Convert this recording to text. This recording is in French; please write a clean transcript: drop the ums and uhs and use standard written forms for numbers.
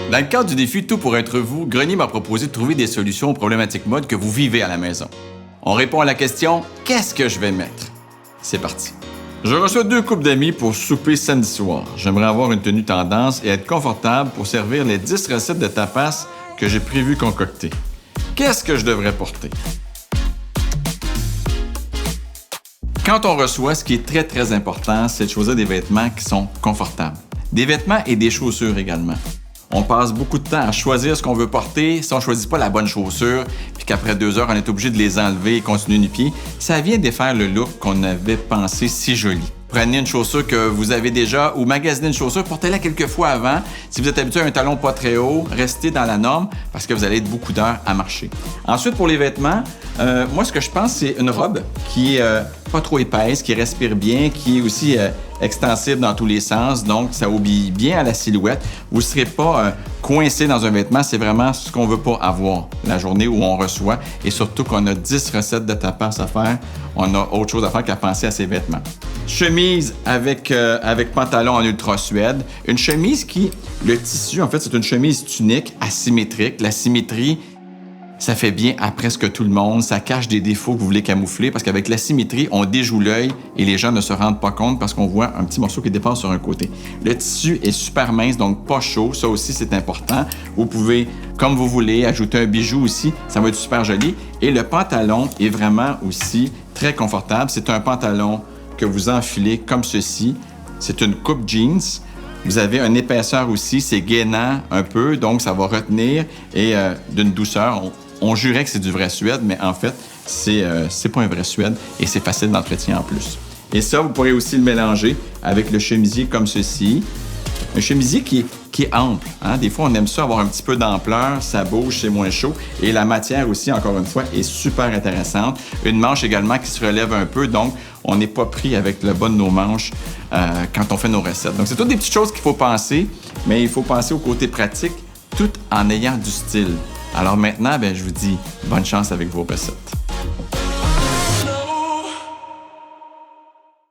Dans le cadre du défi Tout pour être vous, Grenier m'a proposé de trouver des solutions aux problématiques mode que vous vivez à la maison. On répond à la question « Qu'est-ce que je vais mettre? » C'est parti. Je reçois 2 couples d'amis pour souper samedi soir. J'aimerais avoir une tenue tendance et être confortable pour servir les 10 recettes de tapas que j'ai prévu concocter. Qu'est-ce que je devrais porter? Quand on reçoit, ce qui est très, très important, c'est de choisir des vêtements qui sont confortables. Des vêtements et des chaussures également. On passe beaucoup de temps à choisir ce qu'on veut porter. Si on ne choisit pas la bonne chaussure, puis qu'après 2 heures, on est obligé de les enlever et continuer nu-pied, ça vient défaire le look qu'on avait pensé si joli. Prenez une chaussure que vous avez déjà ou magasinez une chaussure, portez-la quelques fois avant. Si vous êtes habitué à un talon pas très haut, restez dans la norme parce que vous allez être beaucoup d'heures à marcher. Ensuite, pour les vêtements, moi, ce que je pense, c'est une robe qui est pas trop épaisse, qui respire bien, qui est aussi extensible dans tous les sens, donc ça obéit bien à la silhouette. Vous ne serez pas coincé dans un vêtement, c'est vraiment ce qu'on ne veut pas avoir la journée où on reçoit et surtout qu'on a 10 recettes de tapas à faire, on a autre chose à faire qu'à penser à ses vêtements. Chemise avec pantalon en ultra suède. Une chemise qui, le tissu, en fait, c'est une chemise tunique asymétrique. La symétrie, ça fait bien à presque tout le monde. Ça cache des défauts que vous voulez camoufler parce qu'avec la symétrie, on déjoue l'œil et les gens ne se rendent pas compte parce qu'on voit un petit morceau qui dépasse sur un côté. Le tissu est super mince, donc pas chaud. Ça aussi, c'est important. Vous pouvez, comme vous voulez, ajouter un bijou aussi. Ça va être super joli. Et le pantalon est vraiment aussi très confortable. C'est un pantalon que vous enfilez comme ceci. C'est une coupe jeans. Vous avez une épaisseur aussi, c'est gainant un peu, donc ça va retenir et d'une douceur. On jurait que c'est du vrai suède, mais en fait, c'est pas un vrai suède et c'est facile d'entretien en plus. Et ça, vous pourrez aussi le mélanger avec le chemisier comme ceci. Un chemisier qui est ample. Hein? Des fois, on aime ça avoir un petit peu d'ampleur, ça bouge, c'est moins chaud. Et la matière aussi, encore une fois, est super intéressante. Une manche également qui se relève un peu, donc on n'est pas pris avec le bas de nos manches quand on fait nos recettes. Donc, c'est toutes des petites choses qu'il faut penser, mais il faut penser au côté pratique, tout en ayant du style. Alors maintenant, je vous dis bonne chance avec vos recettes.